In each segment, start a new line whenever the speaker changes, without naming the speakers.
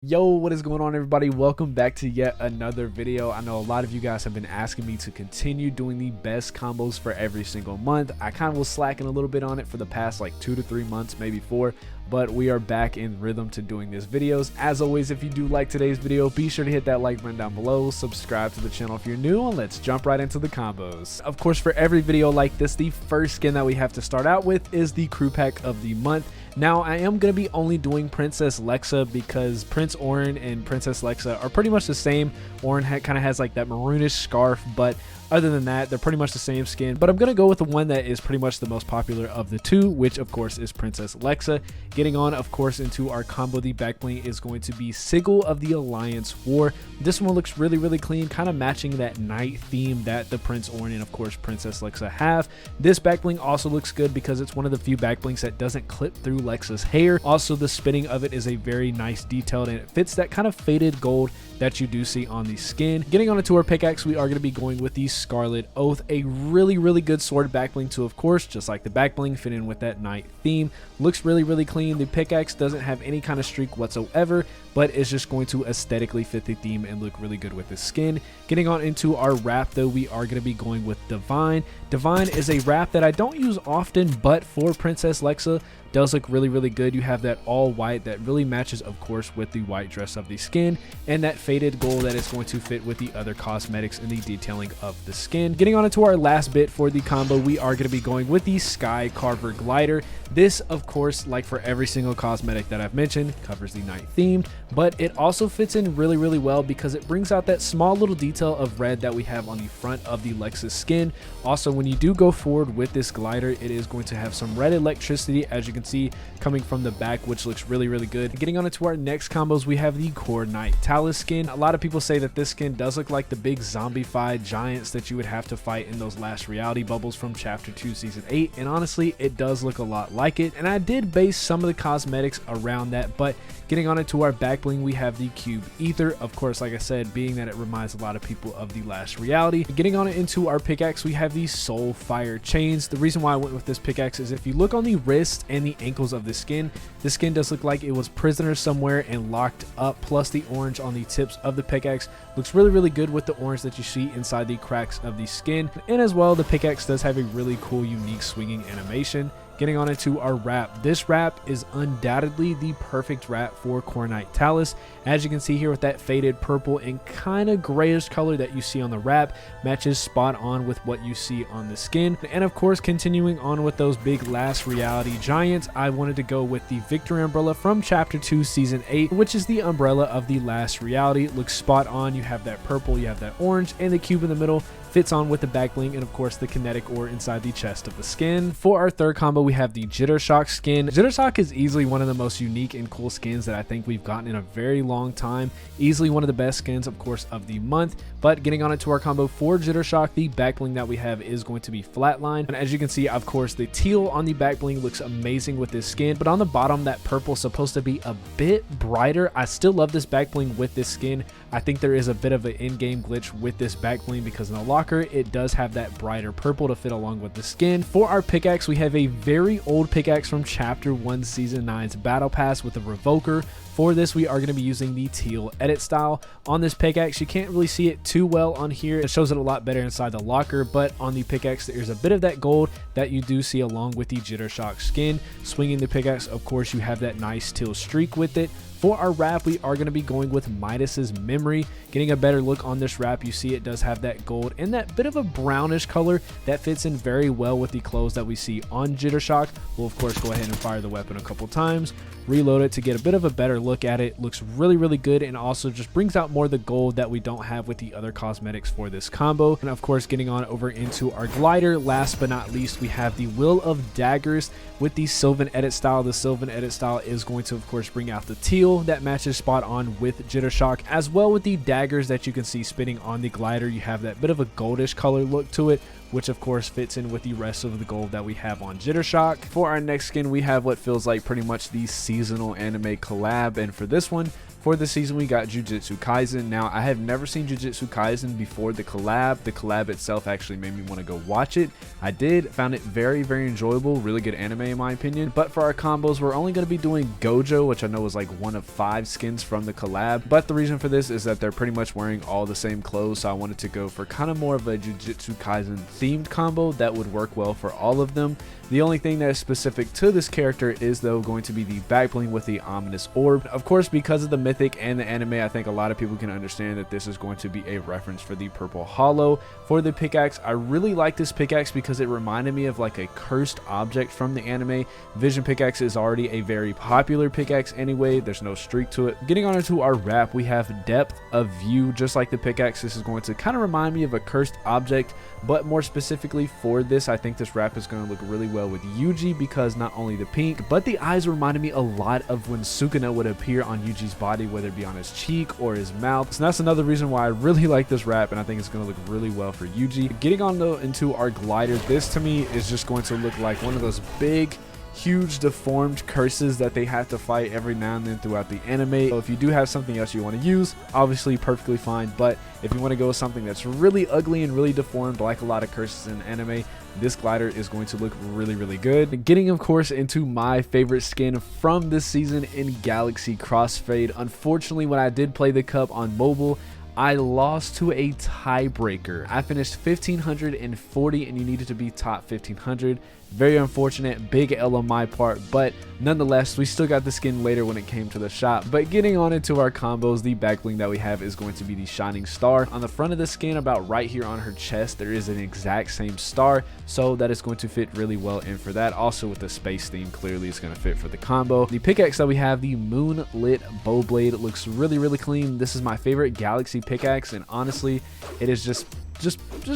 Yo, what is going on, everybody? Welcome back to yet another video. I know a lot of you guys have been asking me to continue doing the best combos for every single month. I kind of was slacking a little bit on it for the past like 2 to 3 months, maybe 4, but we are back in rhythm to doing these videos. As always, if you do like today's video, be sure to hit that like button down below, subscribe to the channel if you're new, and let's jump right into the combos. Of course, for every video like this, the first skin that we have to start out with is the crew pack of the month. Now, I am going to be only doing Princess Lexa because Prince Orin and Princess Lexa are pretty much the same. Orin kind of has like that maroonish scarf, but other than that, they're pretty much the same skin. But I'm going to go with the one that is pretty much the most popular of the two, which of course is Princess Lexa. Getting on, of course, into our combo, the back bling is going to be Sigil of the Alliance War. This one looks really clean, kind of matching that night theme that the Prince Orin and of course Princess Lexa have. This back bling also looks good because it's one of the few back blings that doesn't clip through Lexa's hair. Also, the spinning of it is a very nice detailed, and it fits that kind of faded gold that you do see on the skin. Getting on into our pickaxe, we are going to be going with the Scarlet Oath, a really good sword back bling too, of course, just like the back bling, fit in with that night theme. Looks really clean. The pickaxe doesn't have any kind of streak whatsoever, but it's just going to aesthetically fit the theme and look really good with the skin. Getting on into our wrap though, we are going to be going with Divine. Divine is a wrap that I don't use often, but for Princess Lexa does look really good. You have that all white that really matches, of course, with the white dress of the skin, and that faded gold that is going to fit with the other cosmetics and the detailing of the skin. Getting on into our last bit for the combo, we are going to be going with the Sky Carver Glider. This, of course, like for every single cosmetic that I've mentioned, covers the night theme, but it also fits in really well because it brings out that small little detail of red that we have on the front of the Lexus skin. Also, when you do go forward with this glider, it is going to have some red electricity, as you can see, coming from the back, which looks really good. Getting on into our next combos, we have the Core Knight Talus skin. A lot of people say that this skin does look like the big zombified giants that you would have to fight in those last reality bubbles from chapter 2 season 8, and honestly, it does look a lot like it, and I did base some of the cosmetics around that. But getting on into our back bling, we have the Cube Ether, of course, like I said, being that it reminds a lot of people of the last reality. Getting on into our pickaxe, we have the Soul Fire Chains. The reason why I went with this pickaxe is if you look on the wrist and the ankles of the skin does look like it was prisoner somewhere and locked up, plus the orange on the tips of the pickaxe looks really good with the orange that you see inside the cracks of the skin. And as well, the pickaxe does have a really cool unique swinging animation. Getting on into our wrap. This wrap is undoubtedly the perfect wrap for Core Knight Talus. As you can see here with that faded purple and kind of grayish color that you see on the wrap, matches spot on with what you see on the skin. And of course, continuing on with those big last reality giants, I wanted to go with the Victory Umbrella from chapter 2 season 8, which is the umbrella of the last reality. It looks spot on. You have that purple, you have that orange, and the cube in the middle fits on with the back bling, and of course the kinetic ore inside the chest of the skin. For our third combo, we have the Jitter Shock skin. Jitter Shock is easily one of the most unique and cool skins that I think we've gotten in a very long time. Easily one of the best skins, of course, of the month. But getting on into our combo for Jitter Shock, the back bling that we have is going to be Flatline. And as you can see, of course, the teal on the back bling looks amazing with this skin, but on the bottom, that purple is supposed to be a bit brighter. I still love this back bling with this skin. I think there is a bit of an in-game glitch with this back bling because in the locker, it does have that brighter purple to fit along with the skin. For our pickaxe, we have a very old pickaxe from chapter 1 season 9's battle pass with a revoker. For this, we are going to be using the teal edit style. On this pickaxe, you can't really see it too well on here. It shows it a lot better inside the locker, but on the pickaxe, there's a bit of that gold that you do see along with the Jitter Shock skin. Swinging the pickaxe, of course, you have that nice teal streak with it. For our wrap, we are going to be going with Midas's Memory. Getting a better look on this wrap, you see it does have that gold and that bit of a brownish color that fits in very well with the clothes that we see on Jittershock. We'll of course go ahead and fire the weapon a couple times, reload it to get a bit of a better look at it. Looks really good, and also just brings out more of the gold that we don't have with the other cosmetics for this combo. And of course, getting on over into our glider, last but not least, we have the Will of Daggers with the Sylvan edit style. The Sylvan edit style is going to of course bring out the teal that matches spot on with Jittershock, as well with the daggers that you can see spinning on the glider. You have that bit of a goldish color look to it, which of course fits in with the rest of the gold that we have on Jittershock. For our next skin, we have what feels like pretty much the seasonal anime collab, and for this one, For this season, we got Jujutsu Kaisen. Now, I have never seen Jujutsu Kaisen before the collab. The collab itself actually made me want to go watch it. I did, found it very, very enjoyable, really good anime in my opinion. But for our combos, we're only going to be doing Gojo, which I know is like one of 5 skins from the collab. But the reason for this is that they're pretty much wearing all the same clothes, so I wanted to go for kind of more of a Jujutsu Kaisen themed combo that would work well for all of them. The only thing that is specific to this character is though going to be the back bling with the ominous orb. Of course, because of the mythic and the anime, I think a lot of people can understand that this is going to be a reference for the purple hollow. For the pickaxe, I really like this pickaxe because it reminded me of like a cursed object from the anime. Vision pickaxe is already a very popular pickaxe anyway. There's no streak to it. Getting on into our wrap, we have depth of view. Just like the pickaxe, this is going to kind of remind me of a cursed object, but more specifically for this, I think this wrap is going to look really well with Yuji because not only the pink, but the eyes reminded me a lot of when Sukuna would appear on Yuji's body, whether it be on his cheek or his mouth. So that's another reason why I really like this wrap, and I think it's going to look really well for Yuji. Getting on though into our glider, this to me is just going to look like one of those big, huge deformed curses that they have to fight every now and then throughout the anime. So if you do have something else you want to use, obviously perfectly fine, but if you want to go with something that's really ugly and really deformed like a lot of curses in anime, this glider is going to look really, really good. Getting of course into my favorite skin from this season in Galaxy Crossfade. Unfortunately, when I did play the cup on mobile, I lost to a tiebreaker. I finished 1540 and you needed to be top 1500. Very unfortunate, big L on my part, but nonetheless, we still got the skin later when it came to the shop. But getting on into our combos, the back bling that we have is going to be the shining star. On the front of the skin, about right here on her chest, there is an exact same star, so that is going to fit really well in for that. Also with the space theme, clearly is going to fit for the combo. The pickaxe that we have, the moonlit bow blade, looks really, really clean. This is my favorite Galaxy pickaxe, and honestly, it is just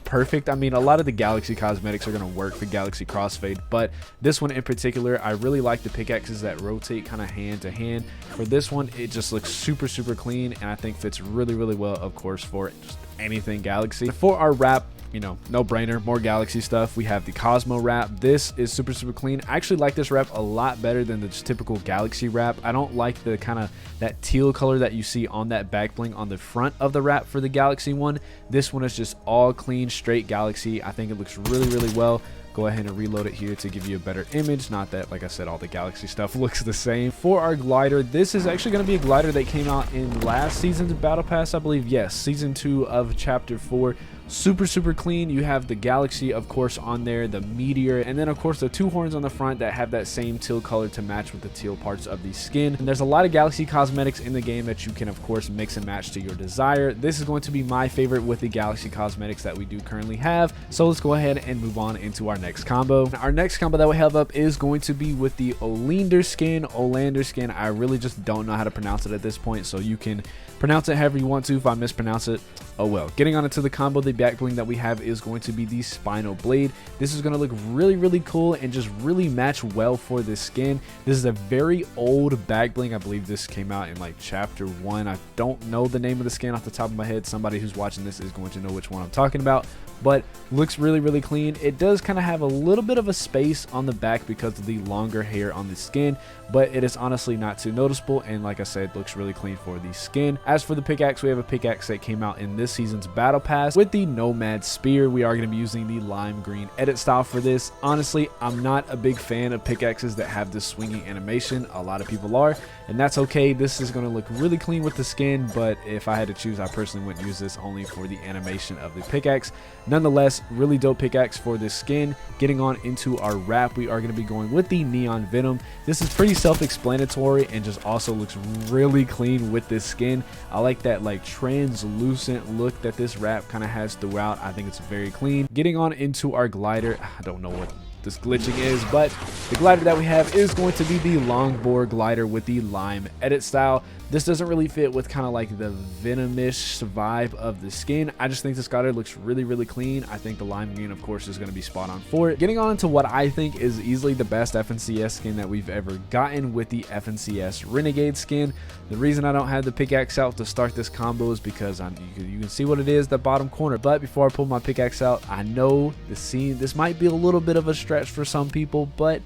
perfect. I mean, a lot of the Galaxy cosmetics are going to work for Galaxy Crossfade, but this one in particular, I really like the pickaxes that rotate kind of hand to hand. For this one, it just looks super, super clean, and I think fits really, really well, of course, for just anything Galaxy. For our wrap, you know, no brainer, more Galaxy stuff. We have the Cosmo wrap. This is super, super clean. I actually like this wrap a lot better than the just typical Galaxy wrap. I don't like the kind of that teal color that you see on that back bling on the front of the wrap for the Galaxy one. This one is just all clean, straight Galaxy. I think it looks really, really well. Go ahead and reload it here to give you a better image. Not that, like I said, all the Galaxy stuff looks the same. For our glider, this is actually going to be a glider that came out in last season's Battle Pass, I believe. Yes, Season 2 of Chapter 4. Super, super clean. You have the Galaxy, of course, on there, the meteor, and then, of course, the 2 horns on the front that have that same teal color to match with the teal parts of the skin. And there's a lot of Galaxy cosmetics in the game that you can, of course, mix and match to your desire. This is going to be my favorite with the Galaxy cosmetics that we do currently have. So let's go ahead and move on into our next combo. Our next combo that we have up is going to be with the Oleander skin. Oleander skin, I really just don't know how to pronounce it at this point, so you can pronounce it however you want to. If I mispronounce it, oh well. Getting on into the combo, the back bling that we have is going to be the spinal blade. This is going to look really, really cool and just really match well for this skin. This is a very old back bling. I believe this came out in like Chapter 1. I don't know the name of the skin off the top of my head. Somebody who's watching this is going to know which one I'm talking about, but looks really, really clean. It does kind of have a little bit of a space on the back because of the longer hair on the skin, but it is honestly not too noticeable, and like I said, looks really clean for the skin. As for the pickaxe, we have a pickaxe that came out in this season's Battle Pass with the Nomad Spear. We are going to be using the lime green edit style for this. Honestly, I'm not a big fan of pickaxes that have this swinging animation. A lot of people are, and that's okay. This is going to look really clean with the skin, but if I had to choose, I personally wouldn't use this only for the animation of the pickaxe. Nonetheless, really dope pickaxe for this skin. Getting on into our wrap, we are going to be going with the Neon Venom. This is pretty self-explanatory and just also looks really clean with this skin. I like that like translucent look that this wrap kind of has throughout. I think it's very clean. Getting on into our glider, I don't know what this glitching is, but the glider that we have is going to be the longboard glider with the lime edit style. This doesn't really fit with kind of like the venomish vibe of the skin. I just think this glider looks really, really clean. I think the lime green, of course, is going to be spot on for it. Getting on into what I think is easily the best FNCS skin that we've ever gotten with the FNCS Renegade skin. The reason I don't have the pickaxe out to start this combo is because you can see what it is, the bottom corner. But before I pull my pickaxe out, I know this might be a little bit of a stretch for some people, but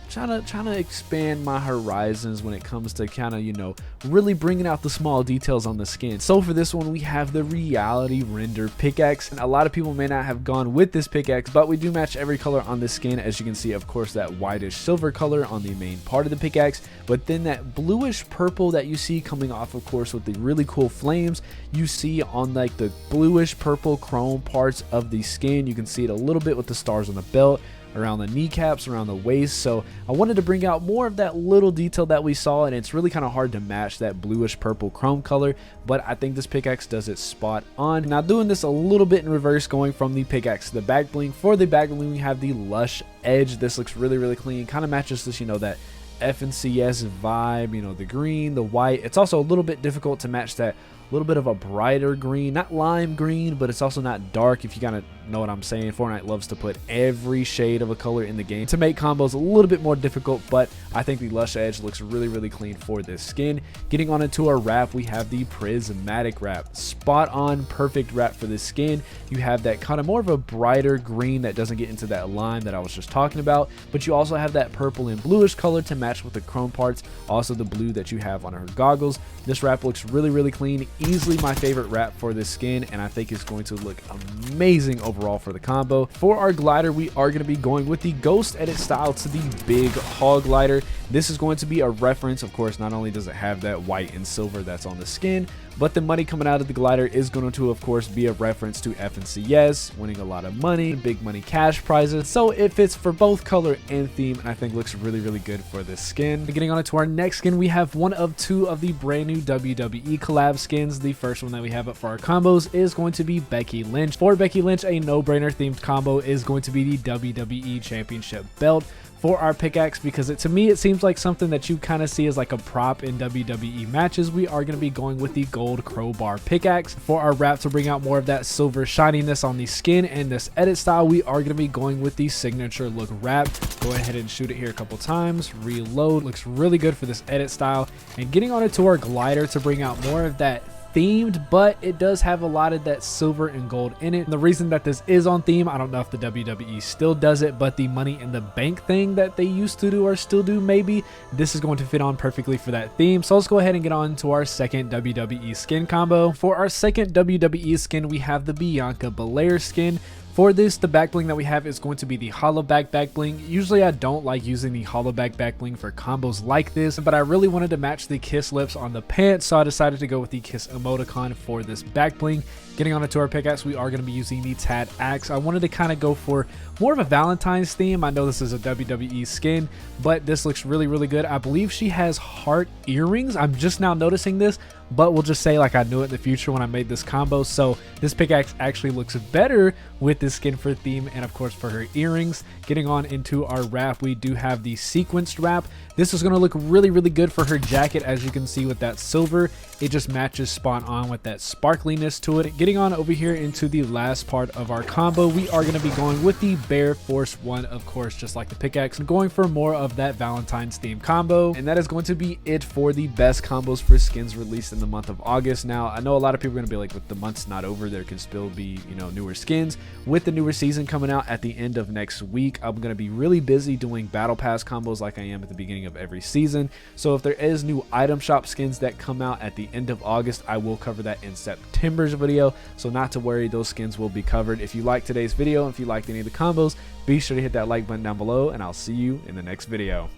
trying to expand my horizons when it comes to kind of, you know, really bringing out the small details on the skin. So for this one, we have the reality render pickaxe, and a lot of people may not have gone with this pickaxe, but we do match every color on the skin. As you can see, of course, that whitish silver color on the main part of the pickaxe, but then that bluish purple that you see coming off, of course, with the really cool flames, you see on like the bluish purple chrome parts of the skin. You can see it a little bit with the stars on the belt, around the kneecaps, around the waist. So I wanted to bring out more of that little detail that we saw, and it's really kind of hard to match that bluish purple chrome color, but I think this pickaxe does it spot on. Now doing this a little bit in reverse, going from the pickaxe to the back bling. For the back bling, we have the lush edge. This looks really, really clean, kind of matches this, you know, that FNCS vibe, you know, the green, the white. It's also a little bit difficult to match that little bit of a brighter green, not lime green, but it's also not dark, if you kind of know what I'm saying. Fortnite loves to put every shade of a color in the game to make combos a little bit more difficult, but I think the lush edge looks really, really clean for this skin. Getting on into our wrap, we have the prismatic wrap. Spot on, perfect wrap for this skin. You have that kind of more of a brighter green that doesn't get into that lime that I was just talking about, but you also have that purple and bluish color to match with the chrome parts, also the blue that you have on her goggles. This wrap looks really, really clean. Easily my favorite wrap for this skin, and I think it's going to look amazing overall for the combo. For our glider, we are going to be going with the ghost edit style to the big hog glider. This is going to be a reference, of course, not only does it have that white and silver that's on the skin, but the money coming out of the glider is going to, of course, be a reference to FNCS, winning a lot of money, big money cash prizes. So it fits for both color and theme, and I think looks really, really good for this skin. Getting on to our next skin, we have one of two of the brand new WWE collab skins. The first one that we have up for our combos is going to be Becky Lynch. For Becky Lynch, a no-brainer themed combo is going to be the WWE Championship belt for our pickaxe, because to me it seems like something that you kind of see as like a prop in WWE matches. We are going to be going with the gold crowbar pickaxe. For our wrap, to bring out more of that silver shininess on the skin and this edit style, we are going to be going with the signature look wrap. Go ahead and shoot it here a couple times, reload. Looks really good for this edit style. And getting on it to our glider to bring out more of that themed, but it does have a lot of that silver and gold in it. And the reason that this is on theme, I don't know if the WWE still does it, but the money in the bank thing that they used to do or still do, maybe this is going to fit on perfectly for that theme. So let's go ahead and get on to our second WWE skin combo. For our second WWE skin, we have the Bianca Belair skin. For this, the back bling that we have is going to be the hollow back bling. Usually I don't like using the hollow back bling for combos like this, but I really wanted to match the kiss lips on the pants, so I decided to go with the kiss emoticon for this back bling. Getting on to our pickaxe, we are going to be using the Tad Axe. I wanted to kind of go for more of a Valentine's theme. I know this is a WWE skin, but this looks really, really good. I believe she has heart earrings. I'm just now noticing this, but we'll just say like I knew it in the future when I made this combo. So this pickaxe actually looks better with this skin for theme and of course for her earrings. Getting on into our wrap, we do have the sequenced wrap. This is going to look really, really good for her jacket. As you can see with that silver, it just matches spot on with that sparkliness to it. Getting on over here into the last part of our combo, we are going to be going with the Bear Force 1, of course, just like the pickaxe, and going for more of that Valentine's theme combo. And that is going to be it for the best combos for skins released in the month of August. Now, I know a lot of people are going to be like, with the month's not over, there can still be, you know, newer skins. With the newer season coming out at the end of next week, I'm going to be really busy doing battle pass combos like I am at the beginning of every season. So if there is new item shop skins that come out at the end of August, I will cover that in September's video. So not to worry, those skins will be covered. If you liked today's video, if you liked any of the combos, be sure to hit that like button down below, and I'll see you in the next video.